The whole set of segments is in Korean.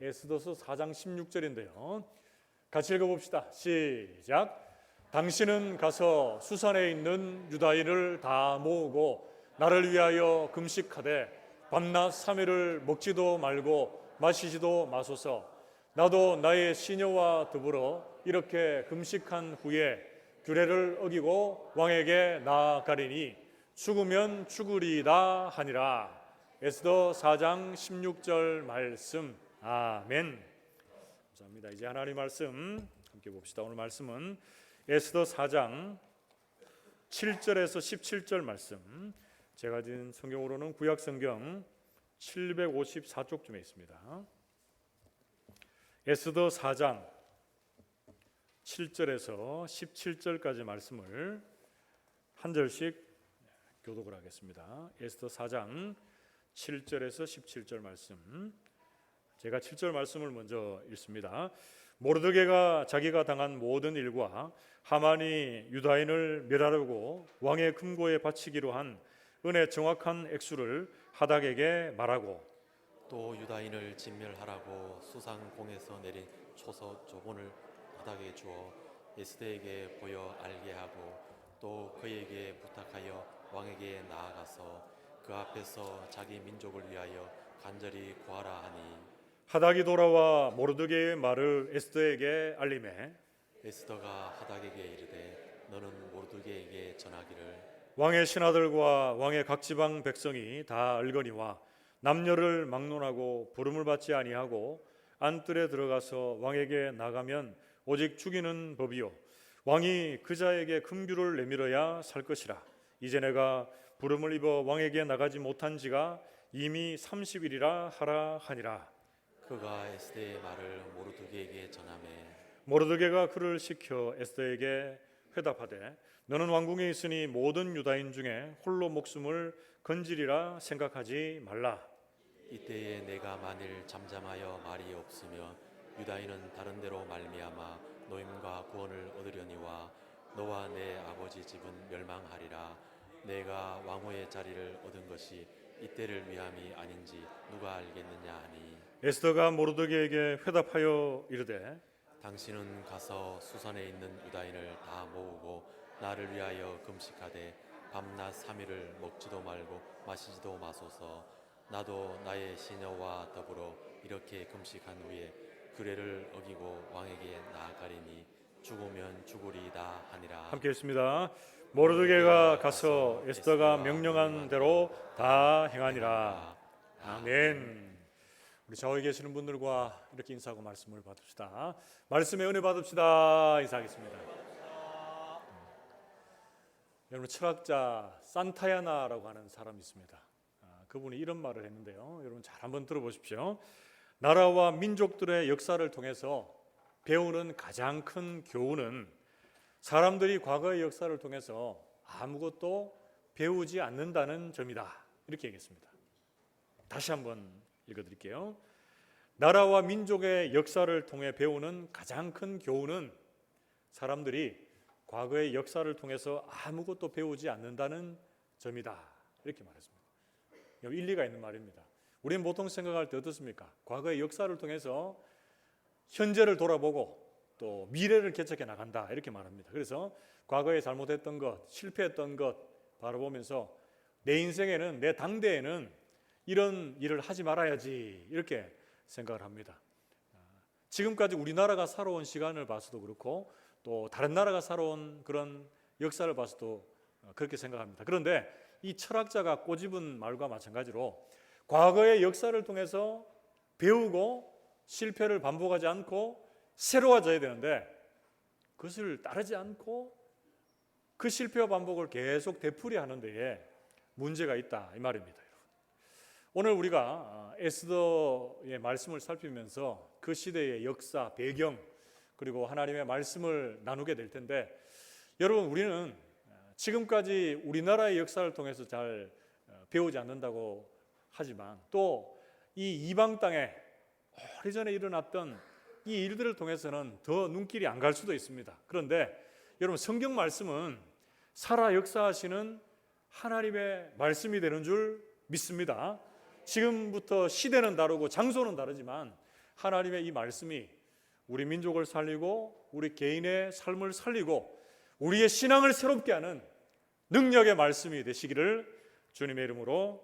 에스더서 4장 16절인데요. 같이 읽어봅시다. 시작. 당신은 가서 수산에 있는 유다인을 다 모으고 나를 위하여 금식하되 밤낮 3일을 먹지도 말고 마시지도 마소서. 나도 나의 시녀와 더불어 이렇게 금식한 후에 규례를 어기고 왕에게 나아가리니 죽으면 죽으리다 하니라. 에스더 4장 16절 말씀. 아멘. 감사합니다. 이제 하나님 말씀 함께 봅시다. 오늘 말씀은 에스더 4장 7절에서 17절 말씀. 제가 진 성경으로는 구약 성경 754쪽쯤에 있습니다. 에스더 4장 7절에서 17절까지 말씀을 한 절씩 교독을 하겠습니다. 에스더 4장 7절에서 17절 말씀. 제가 7절 말씀을 먼저 읽습니다. 모르드게가 자기가 당한 모든 일과 하만이 유다인을 멸하려고 왕의 금고에 바치기로 한 은의 정확한 액수를 하닥에게 말하고, 또 유다인을 진멸하라고 수상공에서 내린 초서 조본을 하닥에 주어 에스더에게 보여 알게 하고, 또 그에게 부탁하여 왕에게 나아가서 그 앞에서 자기 민족을 위하여 간절히 구하라 하니, 하닥이 돌아와 모르드게의 말을 에스더에게 알림해 에스더가 하닥에게 이르되 너는 모르드게에게 전하기를 왕의 신하들과 왕의 각 지방 백성이 다 알거니와 남녀를 막론하고 부름을 받지 아니하고 안뜰에 들어가서 왕에게 나가면 오직 죽이는 법이요 왕이 그 자에게 금규를 내밀어야 살 것이라. 이제 내가 부름을 입어 왕에게 나가지 못한 지가 이미 30일이라 하라 하니라. 그가 에스더의 말을 모르드게에게 전하매 모르드게가 그를 시켜 에스더에게 회답하되 너는 왕궁에 있으니 모든 유다인 중에 홀로 목숨을 건지리라 생각하지 말라. 이때에 내가 만일 잠잠하여 말이 없으며 유다인은 다른 데로 말미암아 노임과 구원을 얻으려니와 너와 내 아버지 집은 멸망하리라. 내가 왕후의 자리를 얻은 것이 이때를 위함이 아닌지 누가 알겠느냐 하니, 에스더가 모르드게에게 회답하여 이르되 당신은 가서 수산에 있는 유다인을 다 모으고 나를 위하여 금식하되 밤낮 3일을 먹지도 말고 마시지도 마소서. 나도 나의 시녀와 더불어 이렇게 금식한 후에 규례를 어기고 왕에게 나아가리니 죽으면 죽으리이다 하니라. 함께 읽습니다. 모르드게가 가서 에스더가 명령한 대로 다 행하니라. 아멘. 우리 저기 계시는 분들과 이렇게 인사하고 말씀을 받읍시다. 말씀의 은혜 받읍시다. 인사하겠습니다. 여러분, 철학자 산타야나라고 하는 사람이 있습니다. 그분이 이런 말을 했는데요. 여러분 잘 한번 들어보십시오. 나라와 민족들의 역사를 통해서 배우는 가장 큰 교훈은 사람들이 과거의 역사를 통해서 아무것도 배우지 않는다는 점이다. 이렇게 얘기했습니다. 다시 한번 읽어드릴게요. 나라와 민족의 역사를 통해 배우는 가장 큰 교훈은 사람들이 과거의 역사를 통해서 아무것도 배우지 않는다는 점이다. 이렇게 말했습니다. 일리가 있는 말입니다. 우리는 보통 생각할 때 어떻습니까? 과거의 역사를 통해서 현재를 돌아보고 또 미래를 개척해 나간다. 이렇게 말합니다. 그래서 과거에 잘못했던 것, 실패했던 것 바라보면서 내 인생에는, 내 당대에는 이런 일을 하지 말아야지 이렇게 생각을 합니다. 지금까지 우리나라가 살아온 시간을 봐서도 그렇고 또 다른 나라가 살아온 그런 역사를 봐서도 그렇게 생각합니다. 그런데 이 철학자가 꼬집은 말과 마찬가지로 과거의 역사를 통해서 배우고 실패를 반복하지 않고 새로워져야 되는데 그것을 따르지 않고 그 실패와 반복을 계속 되풀이하는 데에 문제가 있다 이 말입니다. 오늘 우리가 에스더의 말씀을 살피면서 그 시대의 역사, 배경 그리고 하나님의 말씀을 나누게 될 텐데, 여러분 우리는 지금까지 우리나라의 역사를 통해서 잘 배우지 않는다고 하지만 또 이 이방 땅에 오래전에 일어났던 이 일들을 통해서는 더 눈길이 안 갈 수도 있습니다. 그런데 여러분 성경 말씀은 살아 역사하시는 하나님의 말씀이 되는 줄 믿습니다. 지금부터 시대는 다르고 장소는 다르지만 하나님의 이 말씀이 우리 민족을 살리고 우리 개인의 삶을 살리고 우리의 신앙을 새롭게 하는 능력의 말씀이 되시기를 주님의 이름으로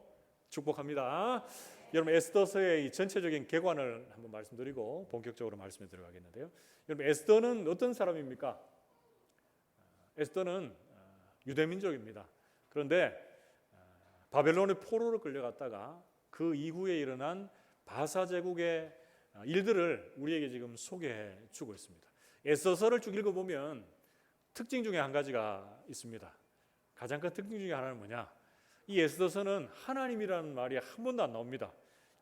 축복합니다. 여러분, 에스더서의 이 전체적인 개관을 한번 말씀드리고 본격적으로 말씀에 들어가겠는데요. 여러분, 에스더는 어떤 사람입니까? 에스더는 유대민족입니다. 그런데 바벨론의 포로로 끌려갔다가 그 이후에 일어난 바사 제국의 일들을 우리에게 지금 소개해 주고 있습니다. 에스더서를 쭉 읽어보면 특징 중에 한 가지가 있습니다. 가장 큰 특징 중에 하나는 뭐냐? 이 에스더서는 하나님이라는 말이 한 번도 안 나옵니다.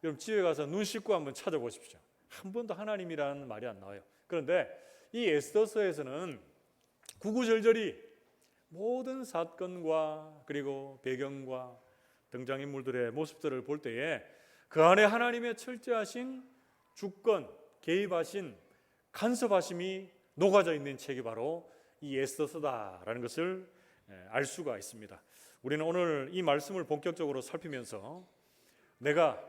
여러분, 집에 가서 눈 씻고 한번 찾아보십시오. 한 번도 하나님이라는 말이 안 나와요. 그런데 이 에스더서에서는 구구절절히 모든 사건과 그리고 배경과 등장인물들의 모습들을 볼 때에 그 안에 하나님의 철저하신 주권, 개입하신 간섭하심이 녹아져 있는 책이 바로 이 에스더서다라는 것을 알 수가 있습니다. 우리는 오늘 이 말씀을 본격적으로 살피면서 내가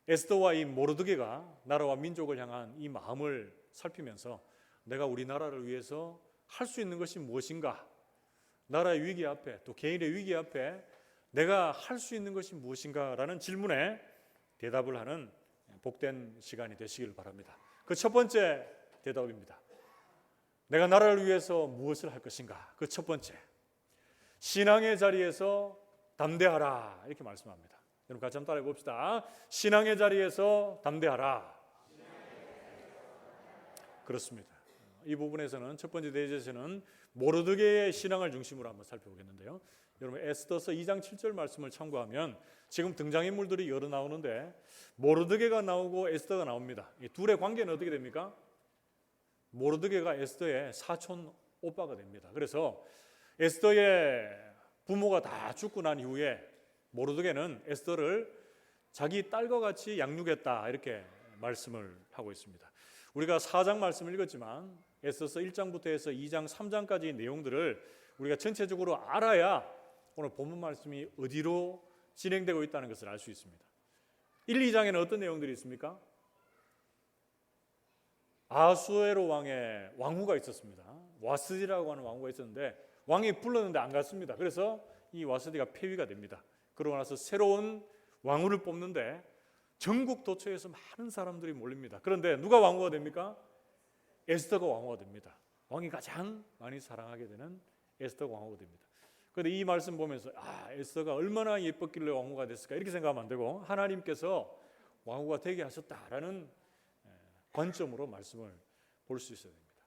에스더와 이 모르드게가 나라와 민족을 향한 이 마음을 살피면서 내가 우리나라를 위해서 할 수 있는 것이 무엇인가, 나라의 위기 앞에 또 개인의 위기 앞에 내가 할 수 있는 것이 무엇인가라는 질문에 대답을 하는 복된 시간이 되시길 바랍니다. 그 첫 번째 대답입니다. 내가 나라를 위해서 무엇을 할 것인가? 그 첫 번째, 신앙의 자리에서 담대하라, 이렇게 말씀합니다. 여러분 같이 한번 따라해 봅시다. 신앙의 자리에서 담대하라. 그렇습니다. 이 부분에서는 첫 번째 대제에서는 모르드게의 신앙을 중심으로 한번 살펴보겠는데요. 여러분, 에스더서 2장 7절 말씀을 참고하면 지금 등장인물들이 여러 나오는데 모르드게가 나오고 에스더가 나옵니다. 이 둘의 관계는 어떻게 됩니까? 모르드게가 에스더의 사촌 오빠가 됩니다. 그래서 에스더의 부모가 다 죽고 난 이후에 모르드게는 에스더를 자기 딸과 같이 양육했다, 이렇게 말씀을 하고 있습니다. 우리가 4장 말씀을 읽었지만 에스더서 1장부터 해서 2장, 3장까지의 내용들을 우리가 전체적으로 알아야 오늘 본문 말씀이 어디로 진행되고 있다는 것을 알 수 있습니다. 1, 2장에는 어떤 내용들이 있습니까? 아수에로 왕의 왕후가 있었습니다. 와스디라고 하는 왕후가 있었는데 왕이 불렀는데 안 갔습니다. 그래서 이 와스디가 폐위가 됩니다. 그러고 나서 새로운 왕후를 뽑는데 전국 도처에서 많은 사람들이 몰립니다. 그런데 누가 왕후가 됩니까? 에스더가 왕후가 됩니다. 왕이 가장 많이 사랑하게 되는 에스더가 왕후가 됩니다. 그런데 이 말씀 보면서 에스더가 얼마나 예뻤길래 왕후가 됐을까, 이렇게 생각하면 안 되고 하나님께서 왕후가 되게 하셨다라는 관점으로 말씀을 볼 수 있어야 됩니다.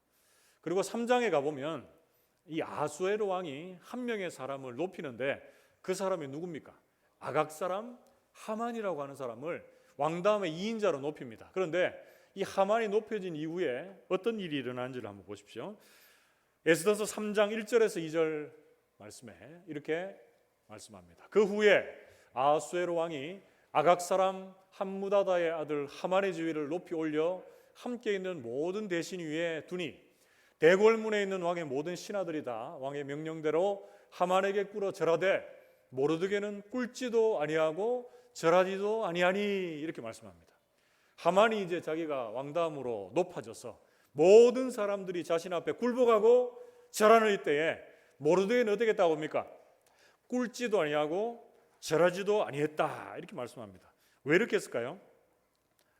그리고 3장에 가보면 이 아수에로 왕이 한 명의 사람을 높이는데 그 사람이 누굽니까? 아각 사람 하만이라고 하는 사람을 왕 다음에 2인자로 높입니다. 그런데 이 하만이 높여진 이후에 어떤 일이 일어난지를 한번 보십시오. 에스더서 3장 1절에서 2절 말씀에 이렇게 말씀합니다. 그 후에 아수에로 왕이 아각 사람 함무다다의 아들 하만의 지위를 높이 올려 함께 있는 모든 대신 위에 두니 대궐문에 있는 왕의 모든 신하들이 다 왕의 명령대로 하만에게 꿇어 절하되 모르드게는 꿇지도 아니하고 절하지도 아니하니, 이렇게 말씀합니다. 하만이 이제 자기가 왕다음으로 높아져서 모든 사람들이 자신 앞에 굴복하고 절하는 이때에 모르드게는 어떻게 했다고 합니까? 꿇지도 아니하고 절하지도 아니했다, 이렇게 말씀합니다. 왜 이렇게 했을까요?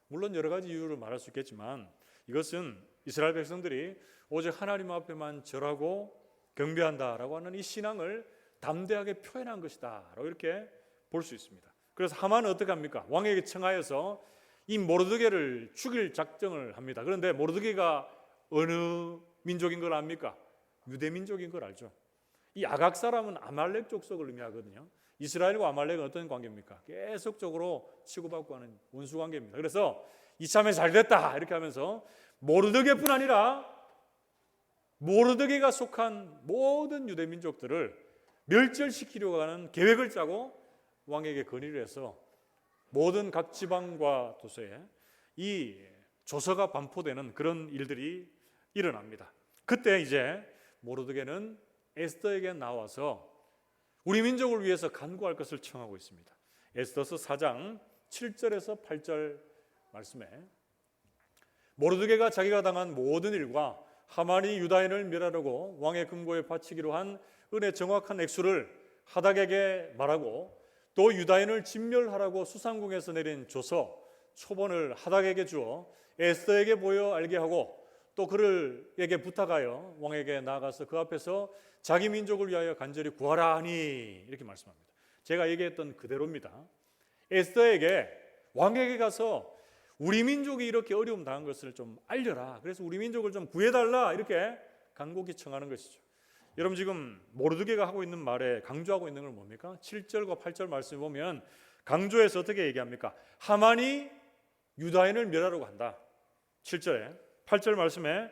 물론 여러 가지 이유를 말할 수 있겠지만 이것은 이스라엘 백성들이 오직 하나님 앞에만 절하고 경배한다라고 하는 이 신앙을 담대하게 표현한 것이다 라고 이렇게 볼 수 있습니다. 그래서 하만은 어떻게 합니까? 왕에게 청하여서 이 모르드게를 죽일 작정을 합니다. 그런데 모르드게가 어느 민족인 걸 압니까? 유대 민족인 걸 알죠. 이 아각 사람은 아말렉 족속을 의미하거든요. 이스라엘과 아말렉은 어떤 관계입니까? 계속적으로 치고받고 하는 원수 관계입니다. 그래서 이참에 잘 됐다 이렇게 하면서 모르드게뿐 아니라 모르드게가 속한 모든 유대 민족들을 멸절시키려고 하는 계획을 짜고 왕에게 건의를 해서 모든 각 지방과 도서에 이 조서가 반포되는 그런 일들이 일어납니다. 그때 이제 모르드게는 에스더에게 나와서 우리 민족을 위해서 간구할 것을 청하고 있습니다. 에스더서 4장 7절에서 8절 말씀에 모르드게가 자기가 당한 모든 일과 하만이 유다인을 멸하려고 왕의 금고에 바치기로 한 은의 정확한 액수를 하닥에게 말하고 또 유다인을 진멸하라고 수상궁에서 내린 조서 초본을 하닥에게 주어 에스더에게 보여 알게 하고 또 그를에게 부탁하여 왕에게 나아가서 그 앞에서 자기 민족을 위하여 간절히 구하라 하니 이렇게 말씀합니다. 제가 얘기했던 그대로입니다. 에스더에게 왕에게 가서 우리 민족이 이렇게 어려움 당한 것을 좀 알려라. 그래서 우리 민족을 좀 구해달라 이렇게 간곡히 청하는 것이죠. 여러분 지금 모르드게가 하고 있는 말에 강조하고 있는 건 뭡니까? 7절과 8절 말씀을 보면 강조해서 어떻게 얘기합니까? 하만이 유다인을 멸하려고 한다. 7절에 8절 말씀에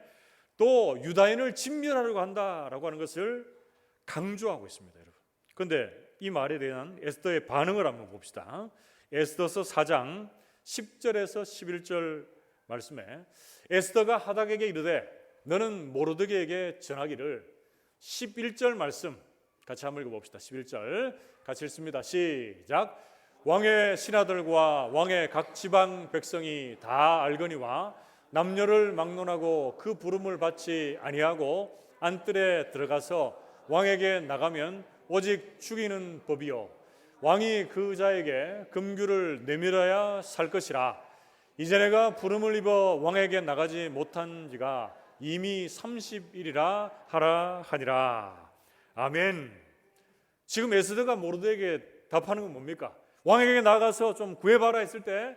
또 유다인을 진멸하려고 한다라고 하는 것을 강조하고 있습니다, 여러분. 그런데 이 말에 대한 에스더의 반응을 한번 봅시다. 에스더서 4장 10절에서 11절 말씀에 에스더가 하닥에게 이르되 너는 모르드게에게 전하기를 11절 말씀 같이 한번 읽어봅시다. 11절 같이 읽습니다. 시작. 왕의 신하들과 왕의 각 지방 백성이 다 알거니와 남녀를 막론하고 그 부름을 받지 아니하고 안뜰에 들어가서 왕에게 나가면 오직 죽이는 법이요 왕이 그 자에게 금규를 내밀어야 살 것이라. 이제 내가 부름을 입어 왕에게 나가지 못한 지가 이미 30일이라 하라 하니라. 아멘. 지금 에스더가 모르드게에게 답하는 건 뭡니까? 왕에게 나가서 좀 구해봐라 했을 때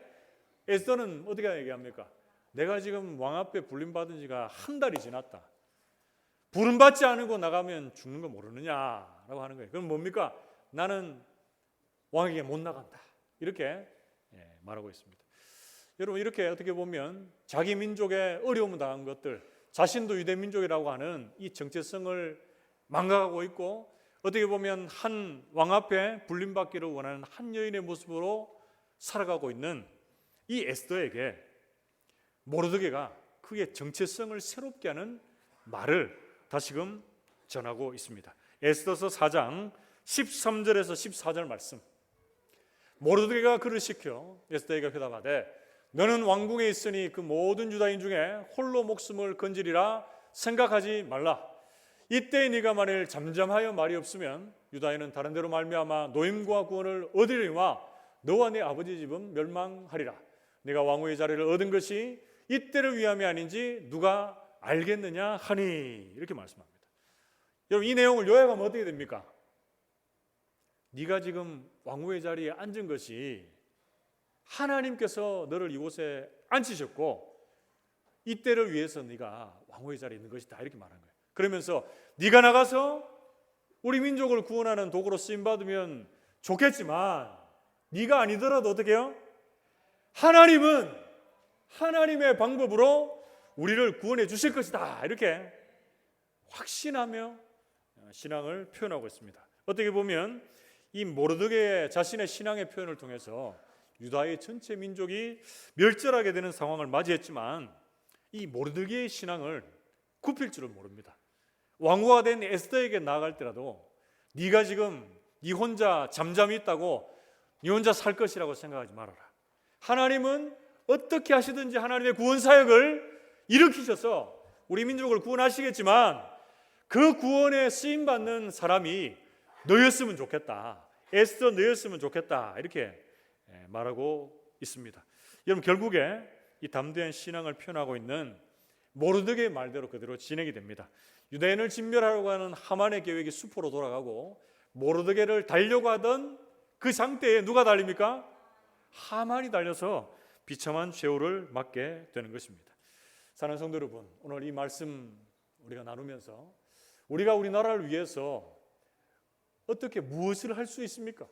에스더는 어떻게 얘기합니까? 내가 지금 왕 앞에 불림받은 지가 한 달이 지났다. 부름받지 않고 나가면 죽는 거 모르느냐라고 하는 거예요. 그럼 뭡니까? 나는 왕에게 못 나간다. 이렇게 말하고 있습니다. 여러분 이렇게 어떻게 보면 자기 민족의 어려움 당한 것들, 자신도 유대 민족이라고 하는 이 정체성을 망각하고 있고 어떻게 보면 한 왕 앞에 불림받기를 원하는 한 여인의 모습으로 살아가고 있는 이 에스더에게 모르드게가 그의 정체성을 새롭게 하는 말을 다시금 전하고 있습니다. 에스더서 4장 13절에서 14절 말씀. 모르드게가 그를 시켜 에스더에게 회답하되 너는 왕궁에 있으니 그 모든 유다인 중에 홀로 목숨을 건지리라 생각하지 말라. 이때 네가 만일 잠잠하여 말이 없으면 유다인은 다른 데로 말미암아 노임과 구원을 얻으리와 너와 네 아버지 집은 멸망하리라. 네가 왕후의 자리를 얻은 것이 이때를 위함이 아닌지 누가 알겠느냐 하니 이렇게 말씀합니다. 여러분 이 내용을 요약하면 어떻게 됩니까? 네가 지금 왕후의 자리에 앉은 것이 하나님께서 너를 이곳에 앉히셨고 이때를 위해서 네가 왕후의 자리에 있는 것이다 이렇게 말한 거예요. 그러면서 네가 나가서 우리 민족을 구원하는 도구로 쓰임받으면 좋겠지만 네가 아니더라도 어떻게 해요? 하나님은 하나님의 방법으로 우리를 구원해 주실 것이다 이렇게 확신하며 신앙을 표현하고 있습니다. 어떻게 보면 이 모르드게 자신의 신앙의 표현을 통해서 유다의 전체 민족이 멸절하게 되는 상황을 맞이했지만 이 모르드게의 신앙을 굽힐 줄은 모릅니다. 왕후가 된 에스더에게 나아갈 때라도 네가 지금 네 혼자 잠잠히 있다고 네 혼자 살 것이라고 생각하지 말아라. 하나님은 어떻게 하시든지 하나님의 구원 사역을 일으키셔서 우리 민족을 구원하시겠지만 그 구원에 쓰임받는 사람이 너였으면 좋겠다. 에스더 너였으면 좋겠다. 이렇게 말하고 있습니다. 여러분 결국에 이 담대한 신앙을 표현하고 있는 모르드게의 말대로 그대로 진행이 됩니다. 유대인을 진멸하려고 하는 하만의 계획이 수포로 돌아가고 모르드게를 달려고 하던 그 상태에 누가 달립니까? 하만이 달려서 비참한 최후를 맞게 되는 것입니다. 사랑하는 성도 여러분, 오늘 이 말씀 우리가 나누면서 우리가 우리나라를 위해서 어떻게 무엇을 할 수 있습니까?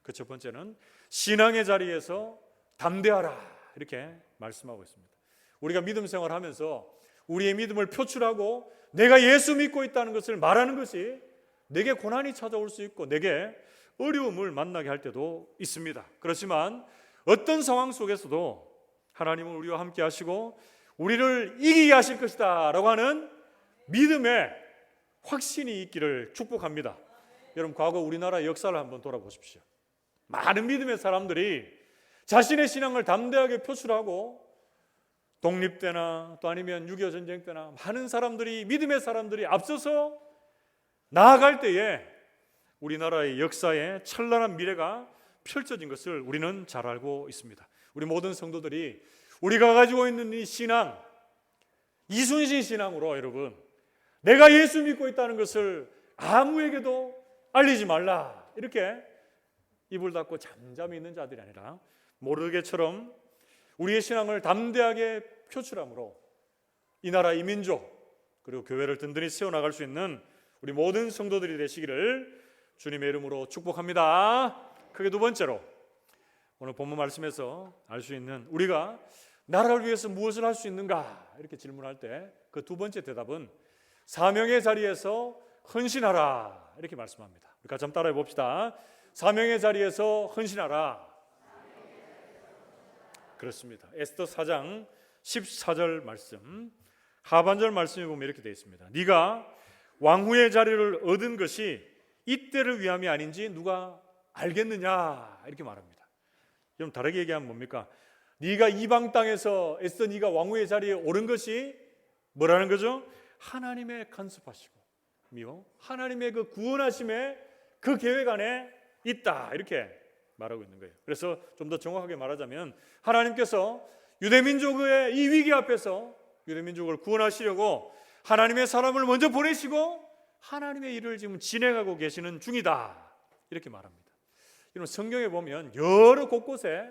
그 첫 번째는 신앙의 자리에서 담대하라 이렇게 말씀하고 있습니다. 우리가 믿음 생활하면서 우리의 믿음을 표출하고 내가 예수 믿고 있다는 것을 말하는 것이 내게 고난이 찾아올 수 있고 내게 어려움을 만나게 할 때도 있습니다. 그렇지만 어떤 상황 속에서도 하나님은 우리와 함께 하시고 우리를 이기게 하실 것이다 라고 하는 믿음의 확신이 있기를 축복합니다. 여러분 과거 우리나라 역사를 한번 돌아보십시오. 많은 믿음의 사람들이 자신의 신앙을 담대하게 표출하고 독립 때나 또 아니면 6.25 전쟁 때나 많은 사람들이, 믿음의 사람들이 앞서서 나아갈 때에 우리나라의 역사에 찬란한 미래가 펼쳐진 것을 우리는 잘 알고 있습니다. 우리 모든 성도들이 우리가 가지고 있는 이 신앙, 이순신 신앙으로 여러분, 내가 예수 믿고 있다는 것을 아무에게도 알리지 말라, 이렇게 입을 닫고 잠잠히 있는 자들이 아니라 모르게처럼 우리의 신앙을 담대하게 표출함으로 이 나라, 이 민족, 그리고 교회를 든든히 세워나갈 수 있는 우리 모든 성도들이 되시기를 주님의 이름으로 축복합니다. 크게 두 번째로, 오늘 본문 말씀에서 알 수 있는, 우리가 나라를 위해서 무엇을 할 수 있는가 이렇게 질문할 때 그 두 번째 대답은 사명의 자리에서 헌신하라, 이렇게 말씀합니다. 우리 같이 한번 따라해 봅시다. 사명의 자리에서 헌신하라. 그렇습니다. 에스더 4장 14절 말씀, 하반절 말씀에 보면 이렇게 되어 있습니다. 네가 왕후의 자리를 얻은 것이 이때를 위함이 아닌지 누가 알겠느냐, 이렇게 말합니다. 좀 다르게 얘기하면 뭡니까? 네가 이방 땅에서 애써 네가 왕후의 자리에 오른 것이 뭐라는 거죠? 하나님의 간섭하시고 하나님의 그 구원하심의 그 계획 안에 있다, 이렇게 말하고 있는 거예요. 그래서 좀 더 정확하게 말하자면 하나님께서 유대민족의 이 위기 앞에서 유대민족을 구원하시려고 하나님의 사람을 먼저 보내시고 하나님의 일을 지금 진행하고 계시는 중이다, 이렇게 말합니다. 이런 성경에 보면 여러 곳곳에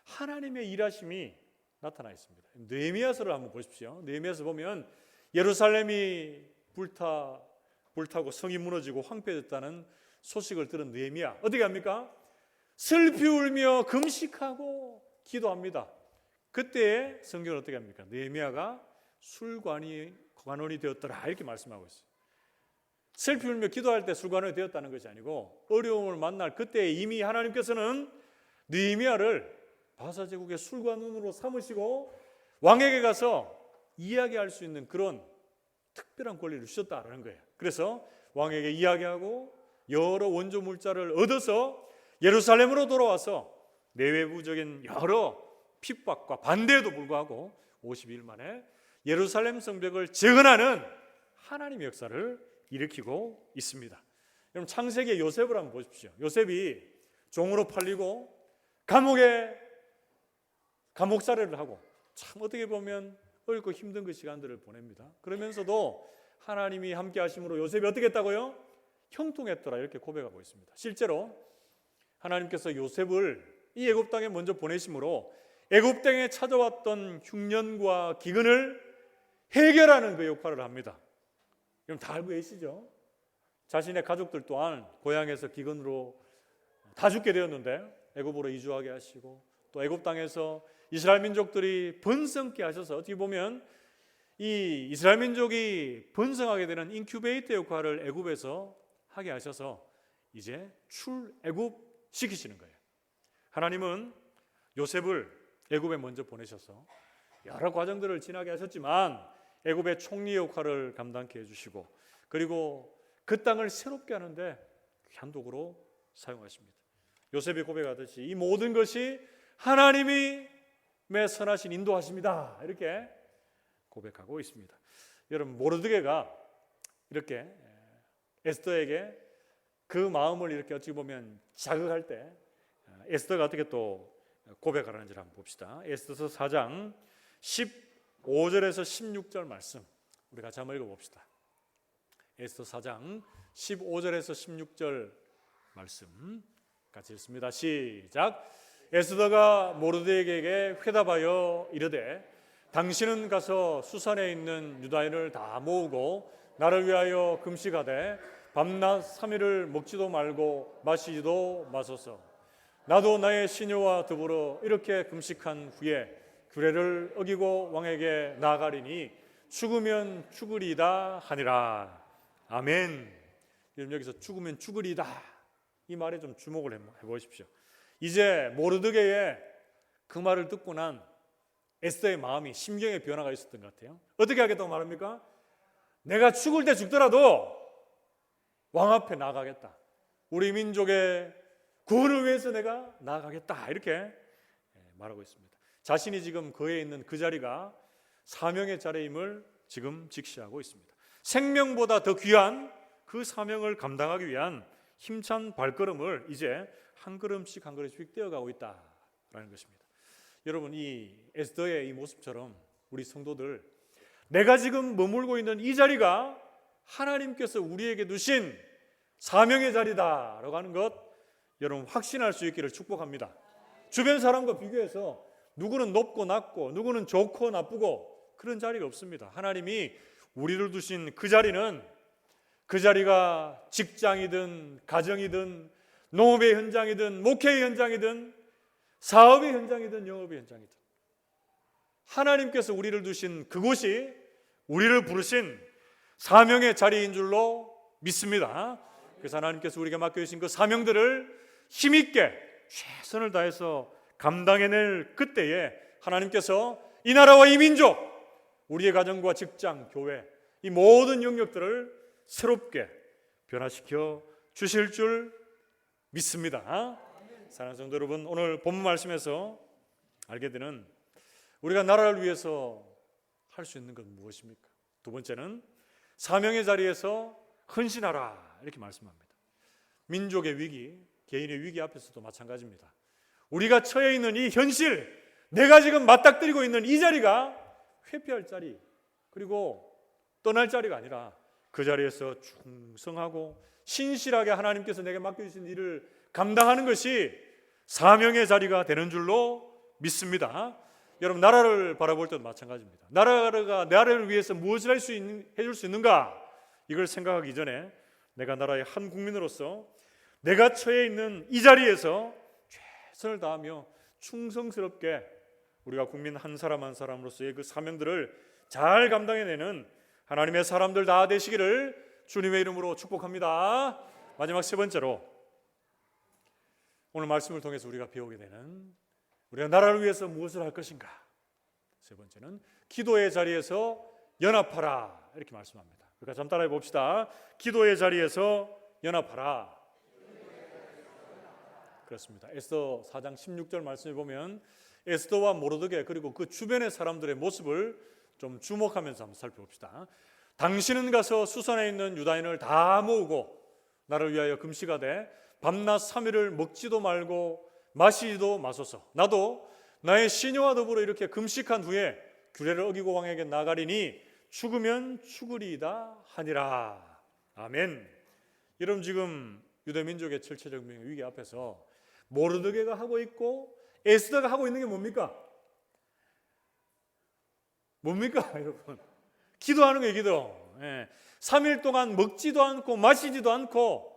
하나님의 일하심이 나타나 있습니다. 느헤미야서를 한번 보십시오. 느헤미야서 보면 예루살렘이 불타고 성이 무너지고 황폐해졌다는 소식을 들은 느헤미야 어떻게 합니까? 슬피 울며 금식하고 기도합니다. 그때 성경은 어떻게 합니까? 느헤미야가 술관원이 되었더라, 이렇게 말씀하고 있어요. 슬피 울며 기도할 때 술관원이 되었다는 것이 아니고 어려움을 만날 그때 이미 하나님께서는 느헤미야를 바사 제국의 술관원으로 삼으시고 왕에게 가서 이야기할 수 있는 그런 특별한 권리를 주셨다라는 거예요. 그래서 왕에게 이야기하고 여러 원조 물자를 얻어서 예루살렘으로 돌아와서 내외부적인 여러 핍박과 반대에도 불구하고 50일 만에 예루살렘 성벽을 재건하는 하나님의 역사를 일으키고 있습니다. 여러분, 창세기의 요셉을 한번 보십시오. 요셉이 종으로 팔리고 감옥살이를 하고 참 어떻게 보면 어렵고 힘든 그 시간들을 보냅니다. 그러면서도 하나님이 함께 하심으로 요셉이 어떻게 했다고요? 형통했더라, 이렇게 고백하고 있습니다. 실제로 하나님께서 요셉을 이 애굽 땅에 먼저 보내심으로 애굽 땅에 찾아왔던 흉년과 기근을 해결하는 그 역할을 합니다. 여러분 다 알고 계시죠? 자신의 가족들 또한 고향에서 기근으로 다 죽게 되었는데 애굽으로 이주하게 하시고 또 애굽 땅에서 이스라엘 민족들이 번성케 하셔서 어떻게 보면 이 이스라엘 민족이 번성하게 되는 인큐베이터 역할을 애굽에서 하게 하셔서 이제 출애굽 시키시는 거예요. 하나님은 요셉을 애굽에 먼저 보내셔서 여러 과정들을 지나게 하셨지만 애굽의 총리 역할을 감당케 해주시고 그리고 그 땅을 새롭게 하는데 귀한 도구로 사용하십니다. 요셉이 고백하듯이 이 모든 것이 하나님이 선하신 인도하십니다, 이렇게 고백하고 있습니다. 여러분, 모르드게가 이렇게 에스더에게 그 마음을 이렇게 어찌 보면 자극할 때 에스더가 어떻게 또 고백하는지를 한번 봅시다. 에스더서 4장 15절에서 16절 말씀 우리 같이 한번 읽어봅시다. 에스더 4장 15절에서 16절 말씀 같이 읽습니다. 시작. 에스더가 모르드게에게 회답하여 이르되 당신은 가서 수산에 있는 유다인을 다 모으고 나를 위하여 금식하되 밤낮 3일을 먹지도 말고 마시지도 마소서. 나도 나의 시녀와 더불어 이렇게 금식한 후에 규례를 어기고 왕에게 나아가리니 죽으면 죽으리이다 하니라. 아멘. 여기서 죽으면 죽으리이다, 이 말에 좀 주목을 해보십시오. 이제 모르드게의 그 말을 듣고 난 에스더의 마음이, 심경의 변화가 있었던 것 같아요. 어떻게 하겠다고 말합니까? 내가 죽을 때 죽더라도 왕 앞에 나아가겠다, 우리 민족의 구원을 위해서 내가 나아가겠다, 이렇게 말하고 있습니다. 자신이 지금 거기에 있는 그 자리가 사명의 자리임을 지금 직시하고 있습니다. 생명보다 더 귀한 그 사명을 감당하기 위한 힘찬 발걸음을 이제 한 걸음씩 한 걸음씩 떼어가고 있다라는 것입니다. 여러분, 이 에스더의 이 모습처럼 우리 성도들, 내가 지금 머물고 있는 이 자리가 하나님께서 우리에게 두신 사명의 자리다라고 하는 것 여러분 확신할 수 있기를 축복합니다. 주변 사람과 비교해서 누구는 높고 낮고 누구는 좋고 나쁘고 그런 자리가 없습니다. 하나님이 우리를 두신 그 자리는, 그 자리가 직장이든 가정이든 농업의 현장이든 목회의 현장이든 사업의 현장이든 영업의 현장이든 하나님께서 우리를 두신 그곳이 우리를 부르신 사명의 자리인 줄로 믿습니다. 그래서 하나님께서 우리에게 맡겨주신 그 사명들을 힘있게 최선을 다해서 감당해낼 그때에 하나님께서 이 나라와 이 민족, 우리의 가정과 직장, 교회, 이 모든 영역들을 새롭게 변화시켜 주실 줄 믿습니다. 사랑하는 성도 여러분, 오늘 본문 말씀에서 알게 되는 우리가 나라를 위해서 할 수 있는 건 무엇입니까? 두 번째는 사명의 자리에서 헌신하라 이렇게 말씀합니다. 민족의 위기, 개인의 위기 앞에서도 마찬가지입니다. 우리가 처해 있는 이 현실, 내가 지금 맞닥뜨리고 있는 이 자리가 회피할 자리, 그리고 떠날 자리가 아니라 그 자리에서 충성하고 신실하게 하나님께서 내게 맡겨주신 일을 감당하는 것이 사명의 자리가 되는 줄로 믿습니다. 여러분, 나라를 바라볼 때도 마찬가지입니다. 나라가 나라를 위해서 무엇을 해줄 수 있는가, 이걸 생각하기 전에 내가 나라의 한 국민으로서 내가 처해 있는 이 자리에서 최선을 다하며 충성스럽게 우리가 국민 한 사람 한 사람으로서의 그 사명들을 잘 감당해내는 하나님의 사람들 다 되시기를 주님의 이름으로 축복합니다. 마지막 세 번째로 오늘 말씀을 통해서 우리가 배우게 되는 우리가 나라를 위해서 무엇을 할 것인가, 세 번째는 기도의 자리에서 연합하라 이렇게 말씀합니다. 그러니까 좀 따라해 봅시다. 기도의 자리에서 연합하라. 그렇습니다. 에스더 4장 16절 말씀에 보면 에스더와 모르드게 그리고 그 주변의 사람들의 모습을 좀 주목하면서 한번 살펴봅시다. 당신은 가서 수산에 있는 유다인을 다 모으고 나를 위하여 금식하되 밤낮 3일을 먹지도 말고 마시지도 마소서. 나도 나의 시녀와 더불어 이렇게 금식한 후에 규례를 어기고 왕에게 나가리니 죽으면 죽으리이다 하니라. 아멘. 여러분, 지금 유대민족의 철체적 위기 앞에서 모르드게가 하고 있고 에스더가 하고 있는 게 뭡니까? 뭡니까 여러분? 기도하는 거예요. 기도. 3일 동안 먹지도 않고 마시지도 않고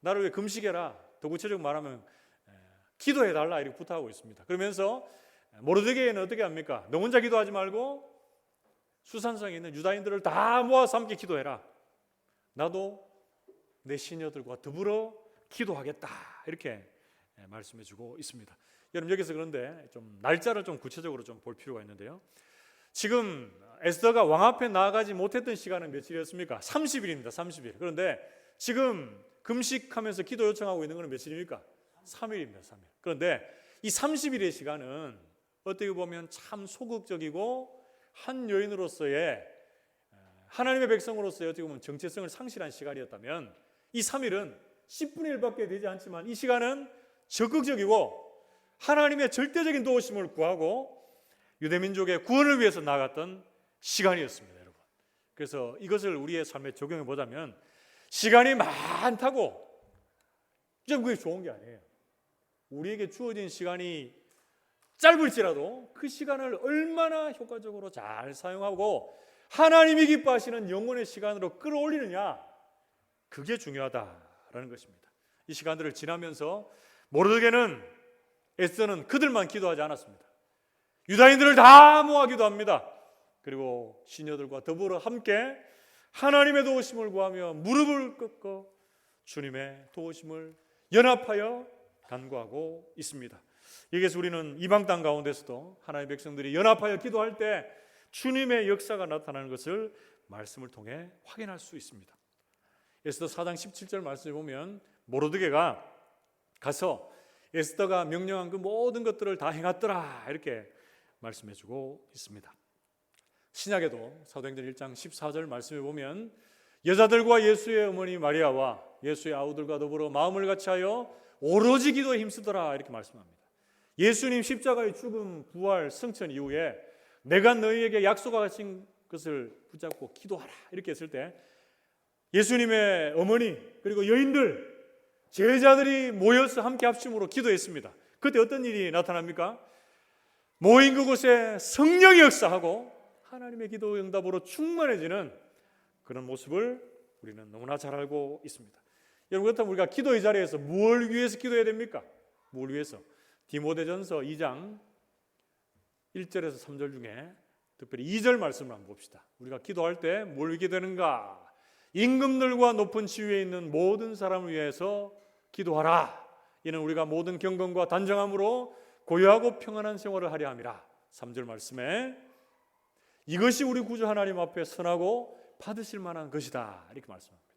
나를 왜 금식해라, 더 구체적으로 말하면 기도해달라 이렇게 부탁하고 있습니다. 그러면서 모르드게는 어떻게 합니까? 너 혼자 기도하지 말고 수산성에 있는 유다인들을 다 모아서 함께 기도해라. 나도 내 시녀들과 더불어 기도하겠다 이렇게 말씀해 주고 있습니다. 여러분, 여기서 그런데 좀 날짜를 좀 구체적으로 좀 볼 필요가 있는데요. 지금 에스더가 왕 앞에 나아가지 못했던 시간은 며칠이었습니까? 30일입니다. 30일. 그런데 지금 금식하면서 기도 요청하고 있는 것은 며칠입니까? 3일입니다. 3일. 그런데 이 30일의 시간은 어떻게 보면 참 소극적이고 한 여인으로서의, 하나님의 백성으로서의 어떻게 보면 정체성을 상실한 시간이었다면 이 3일은 10분의 1밖에 되지 않지만 이 시간은 적극적이고 하나님의 절대적인 도우심을 구하고 유대민족의 구원을 위해서 나아갔던 시간이었습니다. 여러분, 그래서 이것을 우리의 삶에 적용해 보자면 시간이 많다고 좀 그게 좋은 게 아니에요. 우리에게 주어진 시간이 짧을지라도 그 시간을 얼마나 효과적으로 잘 사용하고 하나님이 기뻐하시는 영혼의 시간으로 끌어올리느냐, 그게 중요하다라는 것입니다. 이 시간들을 지나면서 모르드게는, 에스더는 그들만 기도하지 않았습니다. 유다인들을 다 모아 기도합니다. 그리고 시녀들과 더불어 함께 하나님의 도우심을 구하며 무릎을 꿇고 주님의 도우심을 연합하여 간구하고 있습니다. 여기서 우리는 이방 땅 가운데서도 하나님의 백성들이 연합하여 기도할 때 주님의 역사가 나타나는 것을 말씀을 통해 확인할 수 있습니다. 에스더 4장 17절 말씀에 보면 모르드게가 가서 에스더가 명령한 그 모든 것들을 다 행했더라 이렇게 말씀해주고 있습니다. 신약에도 사도행전 1장 14절 말씀에 보면 여자들과 예수의 어머니 마리아와 예수의 아우들과 더불어 마음을 같이하여 오로지 기도에 힘쓰더라 이렇게 말씀합니다. 예수님 십자가의 죽음, 부활, 승천 이후에 내가 너희에게 약속하신 것을 붙잡고 기도하라 이렇게 했을 때 예수님의 어머니 그리고 여인들 제자들이 모여서 함께 합심으로 기도했습니다. 그때 어떤 일이 나타납니까? 모인 그곳에 성령이 역사하고 하나님의 기도 응답으로 충만해지는 그런 모습을 우리는 너무나 잘 알고 있습니다. 여러분 그렇다면 우리가 기도의 자리에서 무엇을 위해서 기도해야 됩니까? 뭘 위해서? 디모데전서 2장 1절에서 3절 중에 특별히 2절 말씀을 한번 봅시다. 우리가 기도할 때 뭘 기도하는가? 임금들과 높은 지위에 있는 모든 사람을 위해서 기도하라. 이는 우리가 모든 경건과 단정함으로 고요하고 평안한 생활을 하려 함이라. 3절 말씀에 이것이 우리 구주 하나님 앞에 선하고 받으실 만한 것이다 이렇게 말씀합니다.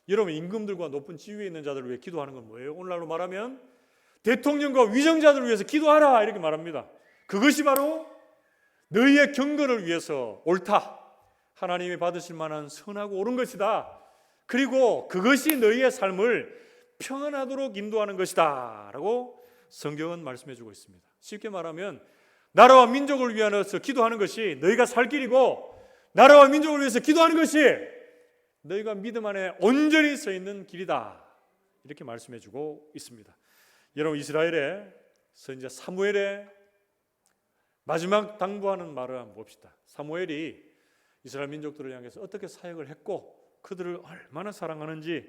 여러분 임금들과 높은 지위에 있는 자들을 위해 기도하는 건 뭐예요? 오늘날로 말하면 대통령과 위정자들을 위해서 기도하라 이렇게 말합니다. 그것이 바로 너희의 경건을 위해서 옳다. 하나님이 받으실 만한 선하고 옳은 것이다. 그리고 그것이 너희의 삶을 평안하도록 인도하는 것이다 라고 성경은 말씀해 주고 있습니다. 쉽게 말하면 나라와 민족을 위하여서 기도하는 것이 너희가 살 길이고 나라와 민족을 위해서 기도하는 것이 너희가 믿음 안에 온전히 서 있는 길이다 이렇게 말씀해 주고 있습니다. 여러분 이스라엘의 선지자 사무엘의 마지막 당부하는 말을 한번 봅시다. 사무엘이 이스라엘 민족들을 향해서 어떻게 사역을 했고 그들을 얼마나 사랑하는지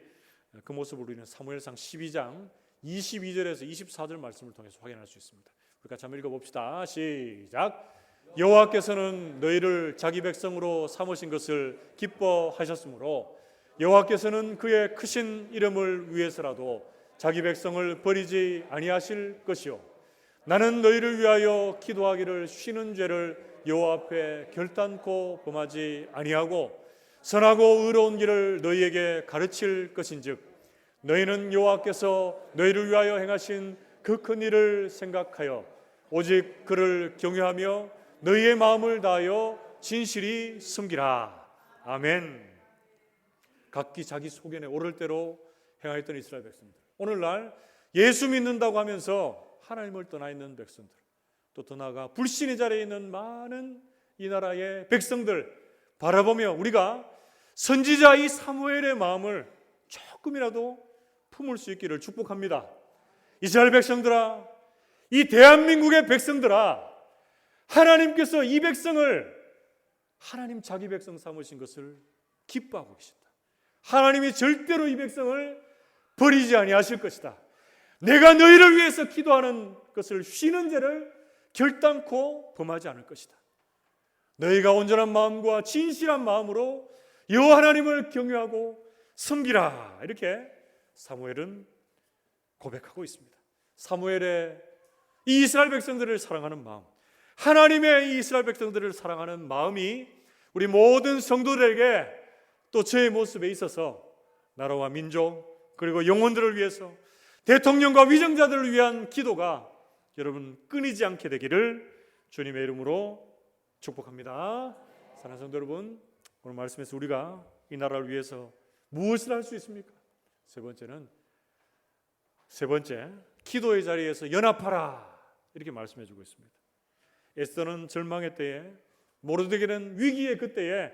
그 모습을 우리는 사무엘상 12장 22절에서 24절 말씀을 통해서 확인할 수 있습니다. 우리 같이 한번 읽어봅시다. 시작. 여호와께서는 너희를 자기 백성으로 삼으신 것을 기뻐하셨으므로 여호와께서는 그의 크신 이름을 위해서라도 자기 백성을 버리지 아니하실 것이요 나는 너희를 위하여 기도하기를 쉬는 죄를 여호와 앞에 결단코 범하지 아니하고 선하고 의로운 길을 너희에게 가르칠 것인즉 너희는 여호와께서 너희를 위하여 행하신 그 큰 일을 생각하여 오직 그를 경외하며 너희의 마음을 다하여 진실이 숨기라. 아멘. 각기 자기 소견에 오를 대로 행하였던 이스라엘 백성들, 오늘날 예수 믿는다고 하면서 하나님을 떠나 있는 백성들, 또 더 나아가 불신의 자리에 있는 많은 이 나라의 백성들 바라보며 우리가 선지자 이 사무엘의 마음을 조금이라도 품을 수 있기를 축복합니다. 이스라엘 백성들아, 이 대한민국의 백성들아, 하나님께서 이 백성을 하나님 자기 백성 삼으신 것을 기뻐하고 계신다. 하나님이 절대로 이 백성을 버리지 아니하실 것이다. 내가 너희를 위해서 기도하는 것을 쉬는 죄를 결단코 범하지 않을 것이다. 너희가 온전한 마음과 진실한 마음으로 여호와 하나님을 경외하고 섬기라. 이렇게 사무엘은 고백하고 있습니다. 사무엘의 이 이스라엘 백성들을 사랑하는 마음, 하나님의 이 이스라엘 백성들을 사랑하는 마음이 우리 모든 성도들에게 또 저의 모습에 있어서 나라와 민족 그리고 영혼들을 위해서 대통령과 위정자들을 위한 기도가 여러분 끊이지 않게 되기를 주님의 이름으로 축복합니다. 사랑하는 성도 여러분, 오늘 말씀에서 우리가 이 나라를 위해서 무엇을 할 수 있습니까? 세 번째, 기도의 자리에서 연합하라 이렇게 말씀해 주고 있습니다. 에스더는 절망의 때에, 모르드게는 위기의 그때에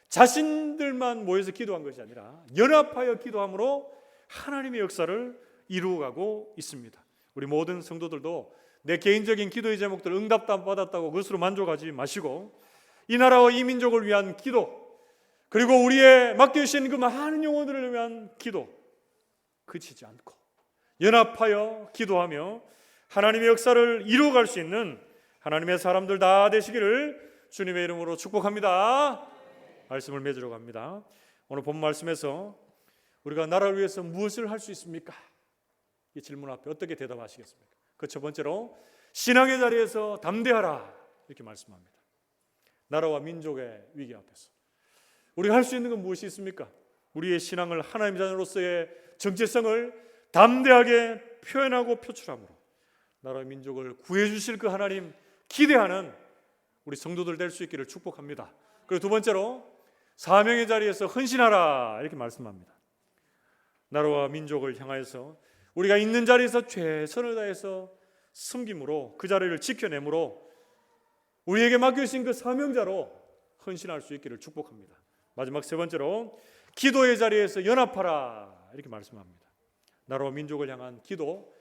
자신들만 모여서 기도한 것이 아니라 연합하여 기도함으로 하나님의 역사를 이루어가고 있습니다. 우리 모든 성도들도 내 개인적인 기도의 제목들 응답 받았다고 그것으로 만족하지 마시고 이 나라와 이 민족을 위한 기도, 그리고 우리의 맡겨주신 그 많은 영혼들을 위한 기도 그치지 않고 연합하여 기도하며 하나님의 역사를 이루어갈 수 있는 하나님의 사람들 다 되시기를 주님의 이름으로 축복합니다. 말씀을 맺으러 갑니다. 오늘 본 말씀에서 우리가 나라를 위해서 무엇을 할 수 있습니까? 이 질문 앞에 어떻게 대답하시겠습니까? 그 첫 번째로 신앙의 자리에서 담대하라 이렇게 말씀합니다. 나라와 민족의 위기 앞에서 우리가 할 수 있는 건 무엇이 있습니까? 우리의 신앙을 하나님 자녀로서의 정체성을 담대하게 표현하고 표출함으로 나라와 민족을 구해 주실 그 하나님 기대하는 우리 성도들 될 수 있기를 축복합니다. 그리고 두 번째로 사명의 자리에서 헌신하라 이렇게 말씀합니다. 나라와 민족을 향하여서 우리가 있는 자리에서 최선을 다해서 섬김으로 그 자리를 지켜내므로 우리에게 맡겨주신 그 사명자로 헌신할 수 있기를 축복합니다. 마지막 세 번째로 기도의 자리에서 연합하라 이렇게 말씀합니다. 나라와 민족을 향한 기도,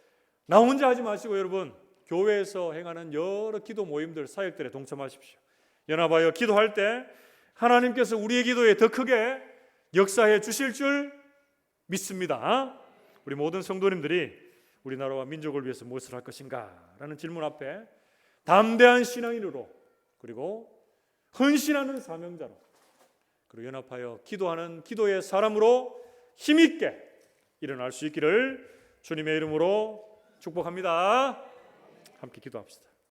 나 혼자 하지 마시고 여러분 교회에서 행하는 여러 기도 모임들, 사역들에 동참하십시오. 연합하여 기도할 때 하나님께서 우리의 기도에 더 크게 역사해 주실 줄 믿습니다. 우리 모든 성도님들이 우리나라와 민족을 위해서 무엇을 할 것인가 라는 질문 앞에 담대한 신앙인으로, 그리고 헌신하는 사명자로, 그리고 연합하여 기도하는 기도의 사람으로 힘있게 일어날 수 있기를 주님의 이름으로 축복합니다. 함께 기도합시다.